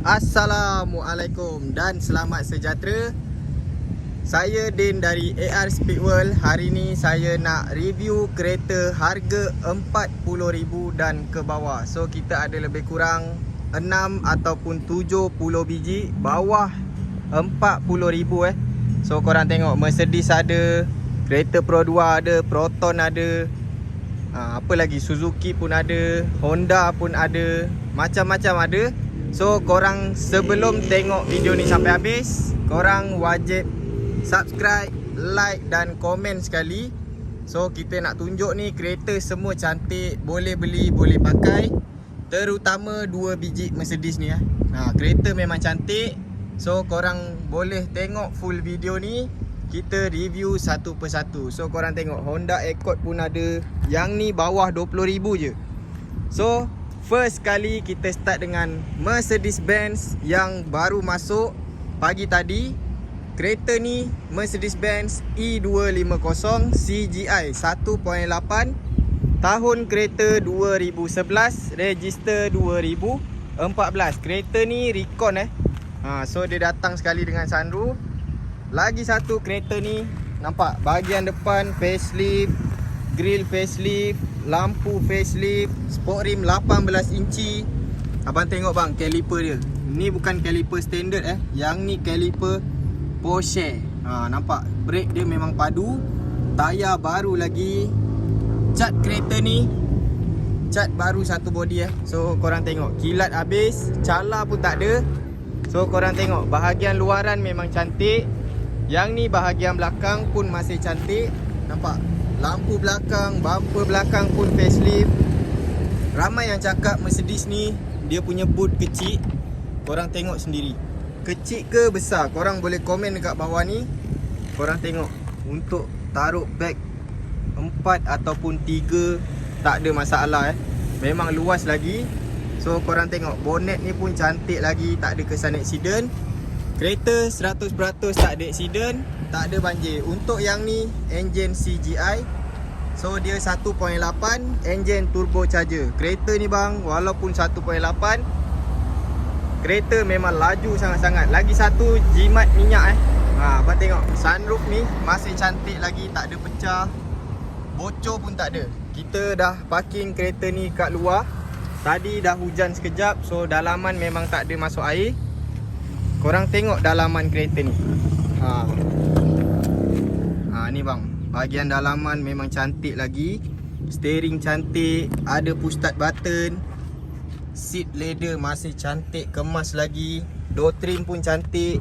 Assalamualaikum dan selamat sejahtera. Saya Din dari AR Speed World. Hari ni saya nak review kereta harga RM40,000 dan ke bawah. So kita ada lebih kurang 6 ataupun 70 biji bawah RM40,000 So korang tengok, Mercedes ada, kereta Pro 2 ada, Proton ada, apa lagi, Suzuki pun ada, Honda pun ada, macam-macam ada. So korang sebelum tengok video ni sampai habis, korang wajib subscribe, like dan komen sekali. So kita nak tunjuk ni kereta semua cantik, boleh beli, boleh pakai. Terutama 2 biji Mercedes ni kereta memang cantik. So korang boleh tengok full video ni, kita review satu persatu. So korang tengok, Honda Accord pun ada. Yang ni bawah 20,000 je. So first kali kita start dengan Mercedes-Benz yang baru masuk pagi tadi. Kereta ni Mercedes-Benz E250 CGI 1.8. Tahun kereta 2011, register 2014. Kereta ni Recon so dia datang sekali dengan sunroof. Lagi satu kereta ni, nampak bahagian depan facelift, grill facelift, lampu facelift, sport rim 18 inci. Abang tengok bang, caliper dia. Ni bukan caliper standard Yang ni caliper Porsche. Nampak brake dia memang padu. Tayar baru lagi. Cat kereta ni cat baru satu body So korang tengok, kilat habis, cala pun tak ada. So korang tengok, bahagian luaran memang cantik. Yang ni bahagian belakang pun masih cantik. Nampak lampu belakang, bumper belakang pun facelift. Ramai yang cakap Mercedes ni dia punya boot kecil. Korang tengok sendiri, kecil ke besar? Korang boleh komen dekat bawah ni. Korang tengok, untuk taruh beg 4 ataupun 3 tak ada masalah Memang luas lagi. So korang tengok, bonnet ni pun cantik lagi, tak ada kesan aksiden. Kereta 100% tak ada aksiden, tak ada banjir. Untuk yang ni enjin CGI. So dia 1.8, enjin turbocharger. Kereta ni bang, walaupun 1.8, kereta memang laju sangat-sangat. Lagi satu, jimat minyak abang tengok, sunroof ni masih cantik lagi, tak ada pecah. Bocor pun tak ada. Kita dah parking kereta ni kat luar. Tadi dah hujan sekejap, so dalaman memang tak ada masuk air. Korang tengok dalaman kereta ni. Ni bang, bahagian dalaman memang cantik lagi. Steering cantik, ada push start button. Seat leather masih cantik, kemas lagi. Door trim pun cantik.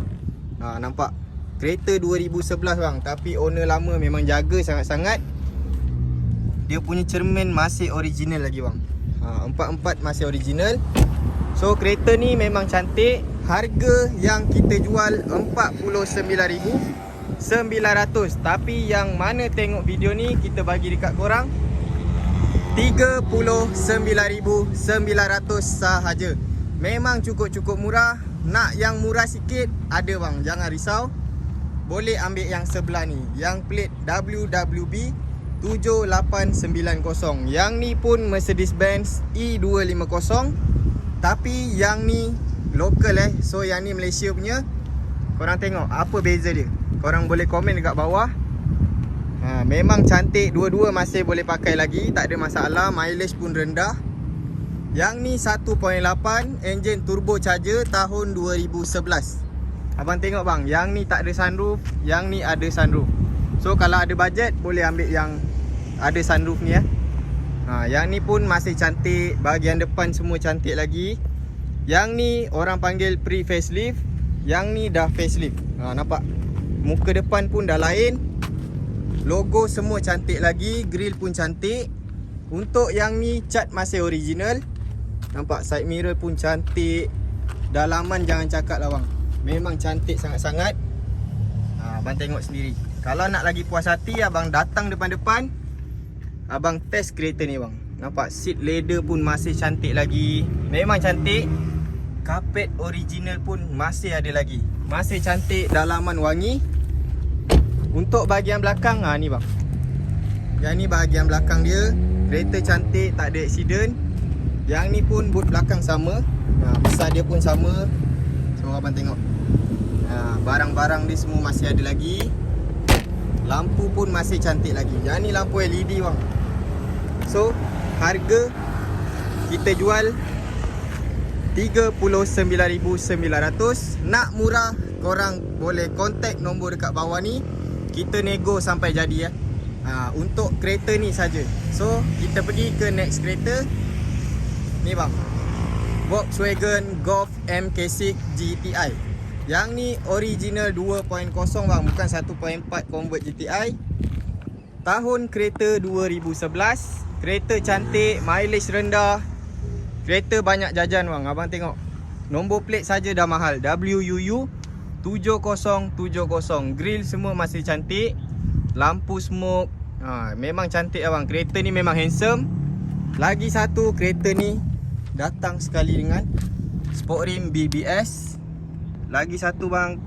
Nampak, kereta 2011 bang, tapi owner lama memang jaga sangat-sangat. Dia punya cermin masih original lagi bang. Empat-empat masih original. So kereta ni memang cantik. Harga yang kita jual RM49,900. Tapi yang mana tengok video ni, kita bagi dekat korang RM39,900 sahaja. Memang cukup-cukup murah. Nak yang murah sikit, ada bang, jangan risau. Boleh ambil yang sebelah ni, yang plate WWB 7890. Yang ni pun Mercedes-Benz E250, tapi yang ni lokal So yang ni Malaysia punya. Korang tengok apa beza dia. Korang boleh komen dekat bawah. Memang cantik, dua-dua masih boleh pakai lagi, tak ada masalah. Mileage pun rendah. Yang ni 1.8, enjin turbocharger tahun 2011. Abang tengok bang, yang ni tak ada sunroof, yang ni ada sunroof. So kalau ada bajet, boleh ambil yang ada sunroof ni Yang ni pun masih cantik. Bahagian depan semua cantik lagi. Yang ni orang panggil pre-facelift. Yang ni dah facelift. Nampak, muka depan pun dah lain. Logo semua cantik lagi. Grill pun cantik. Untuk yang ni cat masih original. Nampak, side mirror pun cantik. Dalaman jangan cakap lah bang, memang cantik sangat-sangat. Abang tengok sendiri. Kalau nak lagi puas hati, abang datang depan-depan, abang test kereta ni bang. Nampak, seat leather pun masih cantik lagi. Memang cantik. Karpet original pun masih ada lagi. Masih cantik, dalaman wangi. Untuk bahagian belakang, ni bang. Yang ni bahagian belakang dia. Kereta cantik, tak ada aksiden. Yang ni pun boot belakang sama. Besar dia pun sama. So abang tengok, barang-barang dia semua masih ada lagi. Lampu pun masih cantik lagi. Yang ni lampu LED bang. So harga kita jual 39,900. Nak murah, korang boleh contact nombor dekat bawah ni. Kita nego sampai jadi ya. Untuk kereta ni saja. So kita pergi ke next kereta. Ni bang, Volkswagen Golf MK6 GTI. Yang ni original 2.0 bang, bukan 1.4 convert GTI. Tahun kereta 2011. Kereta cantik, mileage rendah. Kereta banyak jajan bang. Abang tengok, nombor plate saja dah mahal. WUU 7070. Grill semua masih cantik. Lampu smoke, memang cantik abang. Kereta ni memang handsome. Lagi satu, kereta ni datang sekali dengan sport rim BBS. Lagi satu bang,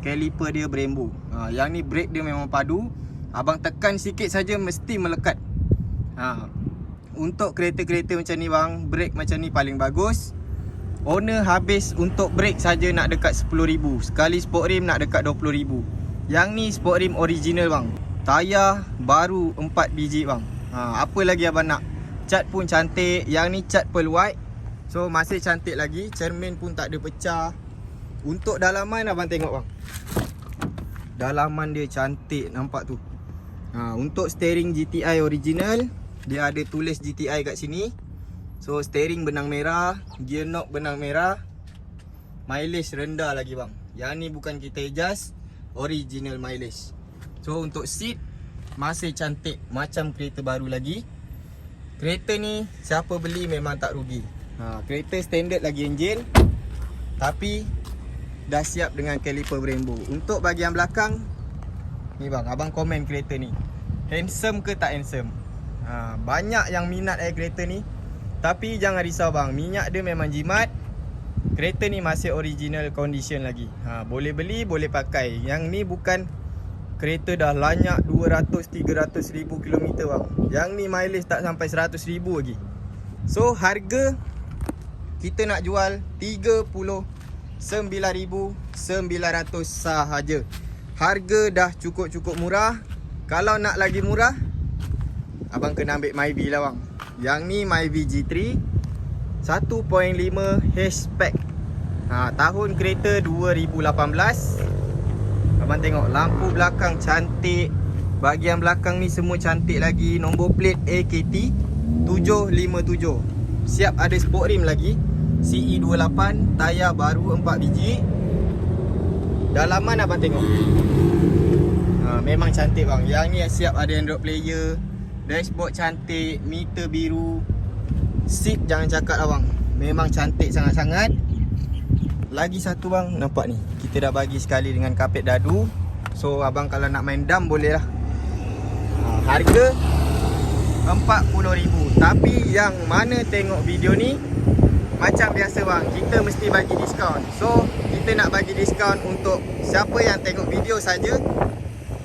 caliper dia Brembo. Yang ni brake dia memang padu. Abang tekan sikit saja mesti melekat. Untuk kereta-kereta macam ni bang, brake macam ni paling bagus. Owner habis untuk brake saja nak dekat 10,000. Sekali sport rim nak dekat 20,000. Yang ni sport rim original bang. Tayar baru 4 biji bang. Apa lagi abang nak? Cat pun cantik. Yang ni cat pearl white. So masih cantik lagi. Cermin pun tak ada pecah. Untuk dalaman abang tengok bang. Dalaman dia cantik, nampak tu. Untuk steering GTI original, dia ada tulis GTI kat sini. So steering benang merah, gear knob benang merah. Mileage rendah lagi bang. Yang ni bukan kita adjust, original mileage. So untuk seat masih cantik, macam kereta baru lagi. Kereta ni siapa beli memang tak rugi. Kereta standard lagi enjin, tapi dah siap dengan caliper Brembo. Untuk bahagian belakang ni bang, abang komen kereta ni handsome ke tak handsome. Banyak yang minat kereta ni. Tapi jangan risau bang, minyak dia memang jimat. Kereta ni masih original condition lagi. Boleh beli, boleh pakai. Yang ni bukan kereta dah lanyak 200-300 ribu kilometer bang. Yang ni mileage tak sampai 100 ribu lagi. So harga kita nak jual 39,900 sahaja. Harga dah cukup-cukup murah. Kalau nak lagi murah, abang kena ambil Myvi lah bang. Yang ni Myvi G3 1.5 hatchback. Tahun kereta 2018. Abang tengok lampu belakang cantik. Bahagian belakang ni semua cantik lagi. Nombor plate AKT 757. Siap ada sport rim lagi. CE28. Tayar baru 4 biji. Dalaman abang tengok, memang cantik bang. Yang ni siap ada Android player. Dashboard cantik. Meter biru. Seat jangan cakap lah bang, memang cantik sangat-sangat. Lagi satu bang, nampak ni, kita dah bagi sekali dengan kapet dadu. So abang kalau nak main dam boleh lah. Harga 40,000. Tapi yang mana tengok video ni, macam biasa bang, kita mesti bagi diskaun. So kita nak bagi diskaun untuk siapa yang tengok video saja.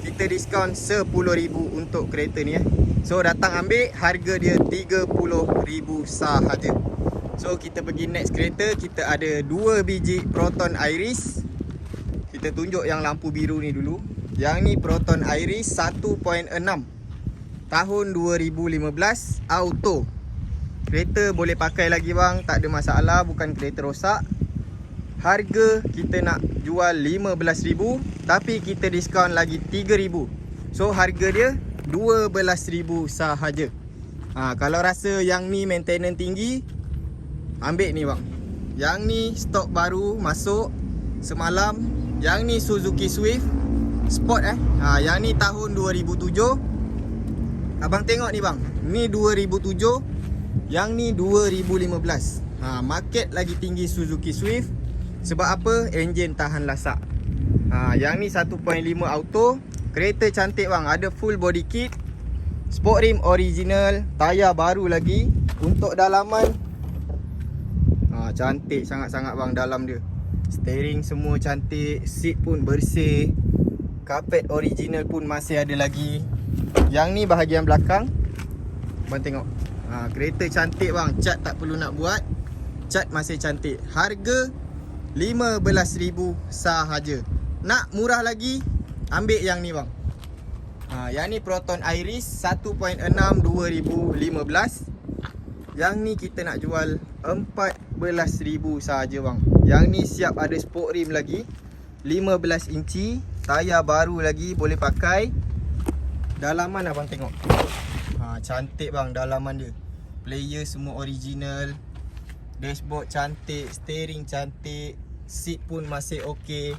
Kita diskaun 10,000 untuk kereta ni So datang ambil, harga dia 30,000 sahaja. So kita pergi next kereta. Kita ada 2 biji Proton Iris. Kita tunjuk yang lampu biru ni dulu. Yang ni Proton Iris 1.6 tahun 2015, auto. Kereta boleh pakai lagi bang, tak ada masalah, bukan kereta rosak. Harga kita nak jual 15,000, tapi kita diskaun lagi 3,000. So harga dia 12,000 sahaja. Kalau rasa yang ni maintenance tinggi, ambil ni bang. Yang ni stok baru masuk semalam. Yang ni Suzuki Swift Sport yang ni tahun 2007. Abang tengok ni bang, ni 2007. Yang ni 2015. Market lagi tinggi Suzuki Swift. Sebab apa? Enjin tahan lasak. Yang ni 1.5 auto. Kereta cantik bang, ada full body kit. Sport rim original, tayar baru lagi. Untuk dalaman, cantik sangat-sangat bang dalam dia. Steering semua cantik, seat pun bersih. Kapet original pun masih ada lagi. Yang ni bahagian belakang. Abang tengok, kereta cantik bang, cat tak perlu nak buat. Cat masih cantik. Harga 15,000 sahaja. Nak murah lagi, ambil yang ni bang. Yang ni Proton Iris 1.6 2015. Yang ni kita nak jual 14,000 sahaja bang. Yang ni siap ada sport rim lagi, 15 inci, tayar baru lagi, boleh pakai. Dalaman abang tengok. Cantik bang dalaman dia. Player semua original. Dashboard cantik, steering cantik, seat pun masih okey.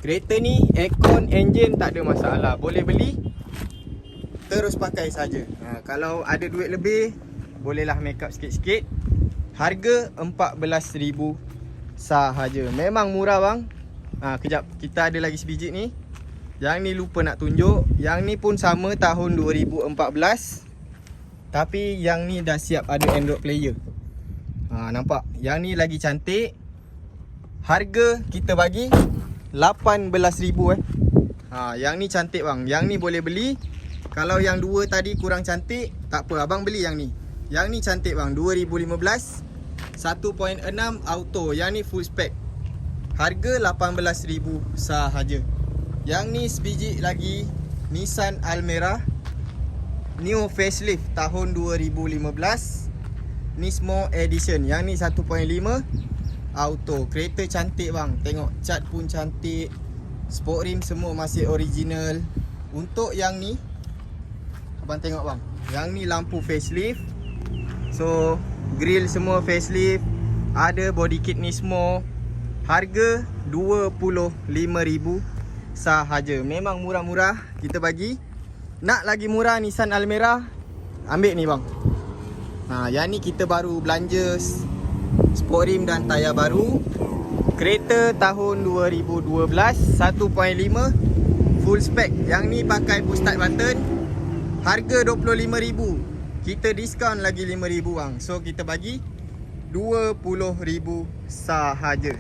Kereta ni aircon, enjin tak ada masalah. Boleh beli, terus pakai saja. Kalau ada duit lebih, bolehlah make up sikit-sikit. Harga 14,000 sahaja. Memang murah bang. Kejap, kita ada lagi sebiji ni. Yang ni lupa nak tunjuk. Yang ni pun sama tahun 2014. Tapi yang ni dah siap ada Android player. Nampak? Yang ni lagi cantik. Harga kita bagi 18,000 Yang ni cantik bang. Yang ni boleh beli. Kalau yang dua tadi kurang cantik, tak apa, abang beli yang ni. Yang ni cantik bang, 2015, 1.6 auto. Yang ni full spec. Harga 18,000 sahaja. Yang ni sebiji lagi, Nissan Almera Neo facelift tahun 2015, Nismo Edition. Yang ni 1.5 auto. Kereta cantik bang. Tengok cat pun cantik. Sport rim semua masih original. Untuk yang ni, abang tengok bang. Yang ni lampu facelift. So grill semua facelift. Ada body kit Nismo. Harga 25,000 sahaja. Memang murah-murah kita bagi. Nak lagi murah Nissan Almera, ambil ni bang. Yang ni kita baru belanja sport rim dan tayar baru. Kereta tahun 2012, 1.5 full spec. Yang ni pakai push start button. Harga 25,000. Kita diskaun lagi 5,000 bang. So kita bagi 20,000 sahaja.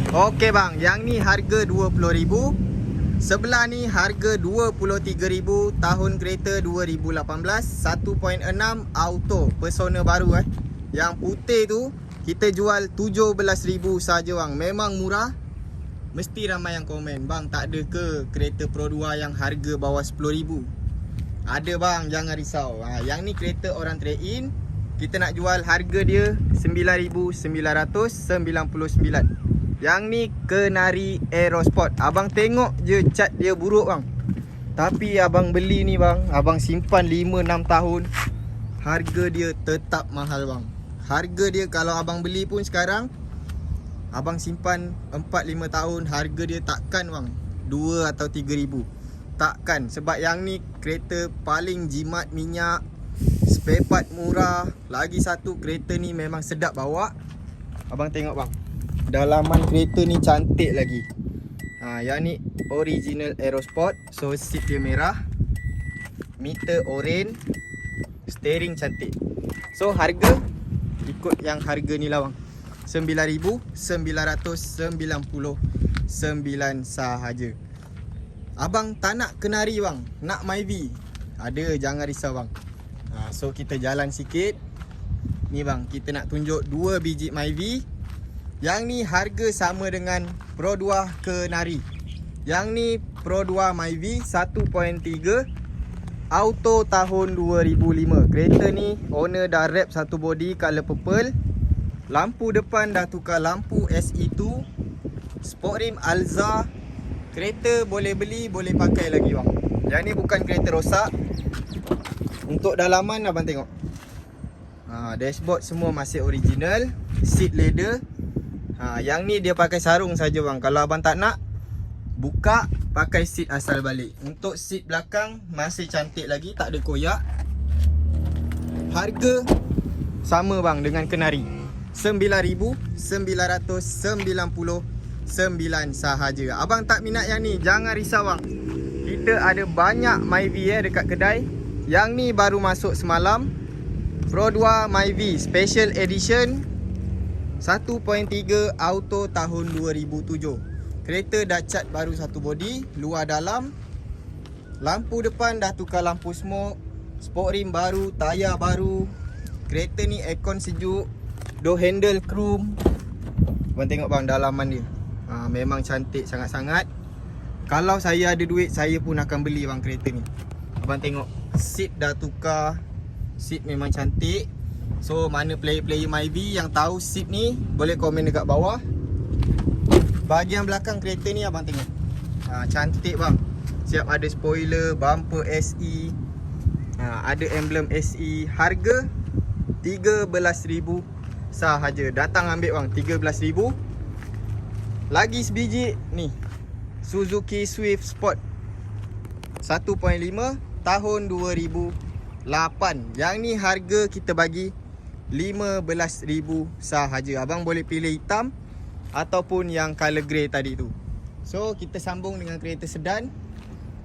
Okey bang, yang ni harga 20,000. Sebelah ni harga 23,000. Tahun kereta 2018, 1.6 auto, persona baru Yang putih tu kita jual 17,000 saja bang. Memang murah. Mesti ramai yang komen, bang tak ada ke kereta Pro 2 yang harga bawah 10,000? Ada bang, jangan risau. Yang ni kereta orang trade in. Kita nak jual harga dia 9,999. Yang ni Kenari Aerosport. Abang tengok je cat dia buruk bang. Tapi abang beli ni bang, abang simpan 5-6 tahun. Harga dia tetap mahal bang. Harga dia kalau abang beli pun sekarang, abang simpan 4-5 tahun, harga dia takkan bang 2 atau 3,000. Takkan. Sebab yang ni kereta paling jimat minyak, spare part murah. Lagi satu, kereta ni memang sedap bawa. Abang tengok bang, dalaman kereta ni cantik lagi. Yang ni original Aerosport. So seat dia merah, meter oren, steering cantik. So harga ikut yang harga ni lah bang, 9,999 sahaja. Abang tak nak Kenari bang, nak Myvi, ada, jangan risau bang. So kita jalan sikit. Ni bang, kita nak tunjuk 2 biji Myvi. Yang ni harga sama dengan Pro 2 Kenari. Yang ni Pro 2 Myvi 1.3 auto tahun 2005. Kereta ni owner dah wrap satu body color purple. Lampu depan dah tukar lampu SE2. Sport rim Alza. Kereta boleh beli, boleh pakai lagi bang. Yang ni bukan kereta rosak. Untuk dalaman abang tengok. Dashboard semua masih original. Seat leather. Yang ni dia pakai sarung saja bang. Kalau abang tak nak, buka, pakai seat asal balik. Untuk seat belakang masih cantik lagi, tak ada koyak. Harga sama bang dengan Kenari, 9,999 sahaja. Abang tak minat yang ni, jangan risau bang. Kita ada banyak Myvi dekat kedai. Yang ni baru masuk semalam. Pro 2 Myvi Special Edition 1.3 auto tahun 2007. Kereta dah cat baru satu body, luar dalam. Lampu depan dah tukar lampu smoke. Sport rim baru, tayar baru. Kereta ni aircon sejuk. Door handle chrome. Abang tengok bang dalaman dia. Memang cantik sangat-sangat. Kalau saya ada duit, saya pun akan beli bang kereta ni. Abang tengok seat dah tukar. Seat memang cantik. So mana player-player Myvi yang tahu seat ni, boleh komen dekat bawah. Bahagian belakang kereta ni abang tengok, cantik bang. Siap ada spoiler, bumper SE, ada emblem SE. Harga 13,000 sahaja. Datang ambil bang, 13,000. Lagi sebiji ni, Suzuki Swift Sport 1.5 tahun 2008. Yang ni harga kita bagi 15,000 sahaja. Abang boleh pilih hitam ataupun yang color grey tadi tu. So kita sambung dengan kereta sedan.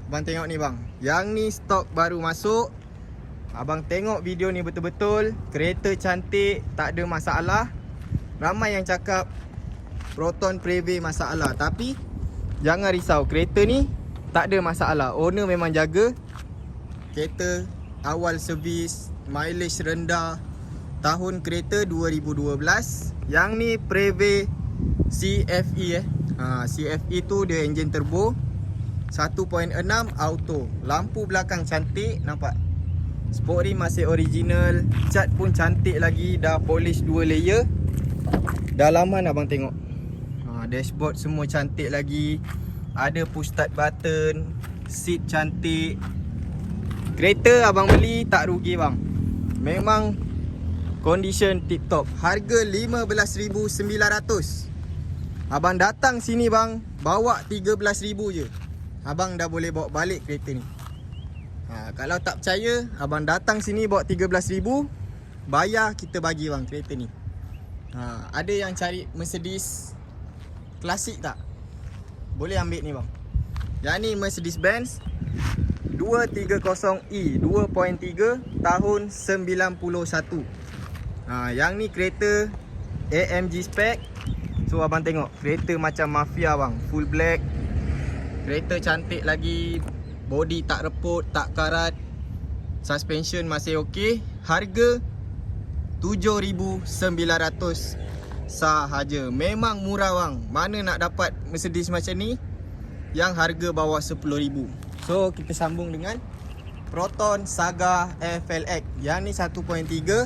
Abang tengok ni bang, yang ni stok baru masuk. Abang tengok video ni betul-betul. Kereta cantik, tak ada masalah. Ramai yang cakap Proton Preve masalah, tapi jangan risau, kereta ni tak ada masalah. Owner memang jaga. Kereta awal servis, mileage rendah. Tahun kereta 2012. Yang ni Preve CFE CFE tu dia enjin turbo 1.6 auto. Lampu belakang cantik, nampak. Sport rim masih original. Cat pun cantik lagi, dah polish 2 layer. Dalaman abang tengok, dashboard semua cantik lagi. Ada push start button. Seat cantik. Kereta abang beli tak rugi bang. Memang condition tip top. Harga 15,900. Abang datang sini bang, bawa 13,000 je, abang dah boleh bawa balik kereta ni. Kalau tak percaya, abang datang sini bawa 13,000, bayar kita bagi bang kereta ni. Ada yang cari Mercedes klasik tak? Boleh ambil ni bang. Yang ni Mercedes Benz 230e 2.3 tahun 91. Yang ni kereta AMG spec. So abang tengok, kereta macam mafia bang, full black. Kereta cantik lagi. Body tak reput, tak karat. Suspension masih okey. Harga 7,900 sahaja. Memang murah bang. Mana nak dapat Mercedes macam ni yang harga bawah 10,000. So kita sambung dengan Proton Saga FLX. Yang ni 1.3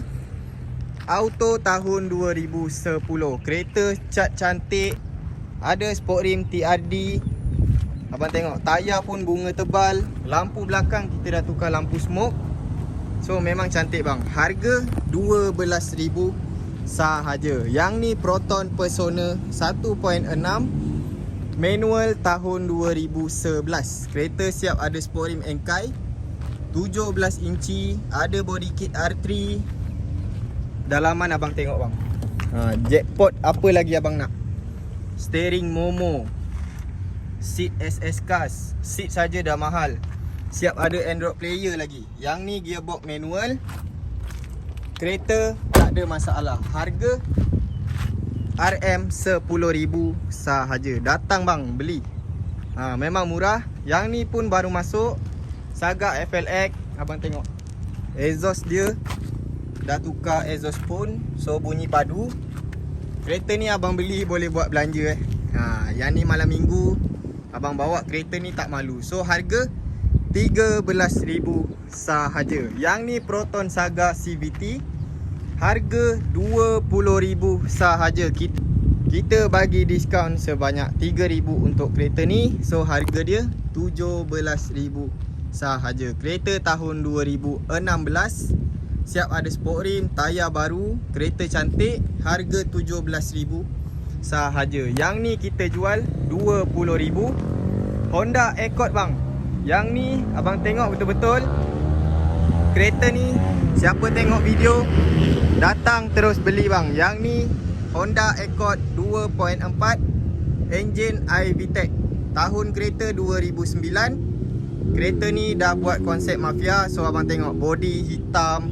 auto tahun 2010. Kereta cat cantik. Ada sport rim TRD. Abang tengok, tayar pun bunga tebal. Lampu belakang kita dah tukar lampu smoke. So memang cantik bang. Harga 12,000 sahaja. Yang ni Proton Persona 1.6 manual tahun 2011. Kereta siap ada sport rim Enkai 17 inci. Ada body kit R3. Dalaman abang tengok bang. Jackpot apa lagi abang nak? Steering Momo. Seat SS Cars. Seat saja dah mahal. Siap ada Android player lagi. Yang ni gearbox manual. Kereta tak ada masalah. Harga RM10,000 sahaja. Datang bang, beli. Memang murah. Yang ni pun baru masuk, Saga FLX. Abang tengok, exhaust dia dah tukar exhaust pun. So bunyi padu. Kereta ni abang beli boleh buat belanja Yang ni malam minggu abang bawa kereta ni tak malu. So harga 13,000 sahaja. Yang ni Proton Saga CVT. Harga 20,000 sahaja. Kita bagi diskaun sebanyak 3,000 untuk kereta ni. So harga dia 17,000 sahaja. Kereta tahun 2016. Siap ada sport rim, tayar baru. Kereta cantik. Harga 17,000 sahaja. Yang ni kita jual 20,000. Honda Accord bang. Yang ni abang tengok betul-betul. Kereta ni siapa tengok video, datang terus beli bang. Yang ni Honda Accord 2.4 engine iVTEC. Tahun kereta 2009. Kereta ni dah buat konsep mafia. So abang tengok, body hitam,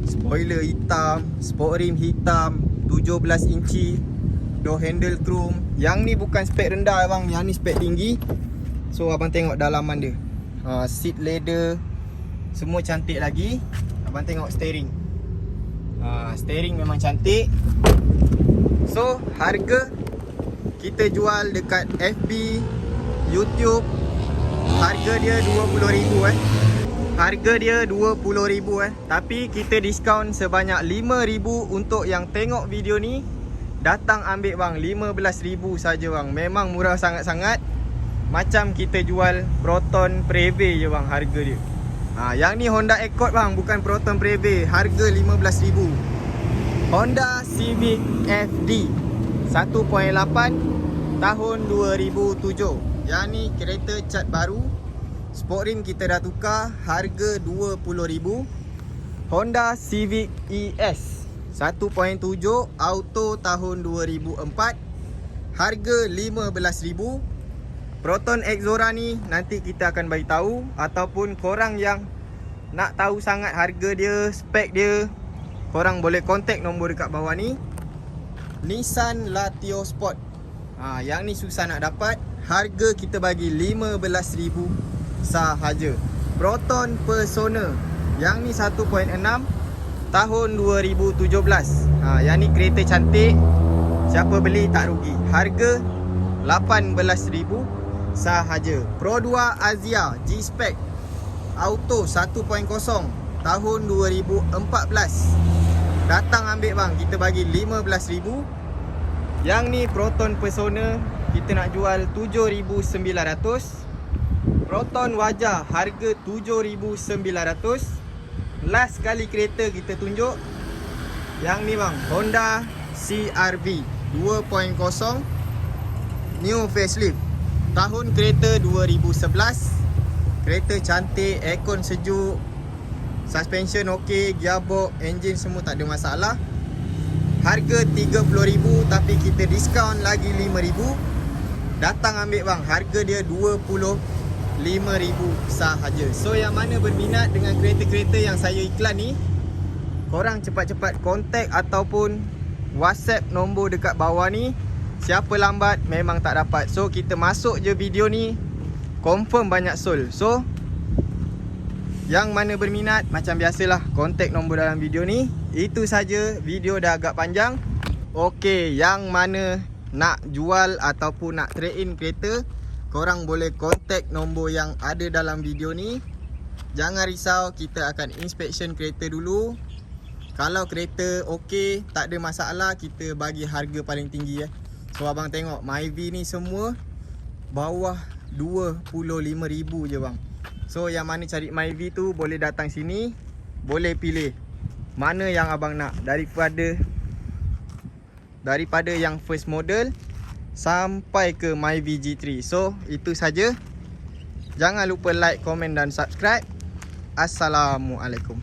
spoiler hitam, sport rim hitam, 17 inci, door handle chrome. Yang ni bukan spek rendah bang, yang ni spek tinggi. So abang tengok dalaman dia. Seat leather semua cantik lagi. Abang tengok steering. Steering memang cantik. So harga kita jual dekat FB, YouTube, harga dia RM20,000 Harga dia RM20,000 Tapi kita diskaun sebanyak RM5,000 untuk yang tengok video ni. Datang ambil bang, RM15,000 saja bang. Memang murah sangat-sangat. Macam kita jual Proton Preve je bang harga dia. Yang ni Honda Accord bang, bukan Proton Preve. Harga RM15,000. Honda Civic FD 1.8 tahun 2007. Yang ni kereta cat baru. Sport rim kita dah tukar. Harga RM20,000. Honda Civic ES 1.7 auto tahun 2004. Harga RM15,000. Proton Exora ni nanti kita akan bagi tahu, ataupun korang yang nak tahu sangat harga dia, spek dia, korang boleh kontak nombor dekat bawah ni. Nissan Latio Sport. Yang ni susah nak dapat. Harga kita bagi RM15,000 sahaja. Proton Persona. Yang ni 1.6 tahun 2017. Yang ni kereta cantik. Siapa beli tak rugi. Harga RM18,000 sahaja. Pro 2 Azia G-Spec auto 1.0 tahun 2014. Datang ambil bang, kita bagi RM15,000. Yang ni Proton Persona kita nak jual RM7,900. Proton Wajah harga RM7,900. Last kali kereta kita tunjuk. Yang ni bang, Honda CR-V 2.0 new facelift. Tahun kereta 2011. Kereta cantik, aircon sejuk, suspension okey, gearbox, enjin semua tak ada masalah. Harga RM30,000 tapi kita diskaun lagi RM5,000. Datang ambil bang, harga dia RM25,000 sahaja. So yang mana berminat dengan kereta-kereta yang saya iklan ni, korang cepat-cepat kontak ataupun WhatsApp nombor dekat bawah ni. Siapa lambat memang tak dapat. So kita masuk je video ni, confirm banyak sold. So yang mana berminat, macam biasalah, kontak nombor dalam video ni. Itu saja, video dah agak panjang. Okey, yang mana nak jual ataupun nak trade in kereta, korang boleh kontak nombor yang ada dalam video ni. Jangan risau, kita akan inspection kereta dulu. Kalau kereta okey, tak ada masalah, kita bagi harga paling tinggi. So abang tengok, Myvi ni semua bawah RM25,000 je bang. So yang mana cari Myvi tu boleh datang sini, boleh pilih mana yang abang nak, daripada yang first model sampai ke Myvi G3. So itu saja. Jangan lupa like, komen dan subscribe. Assalamualaikum.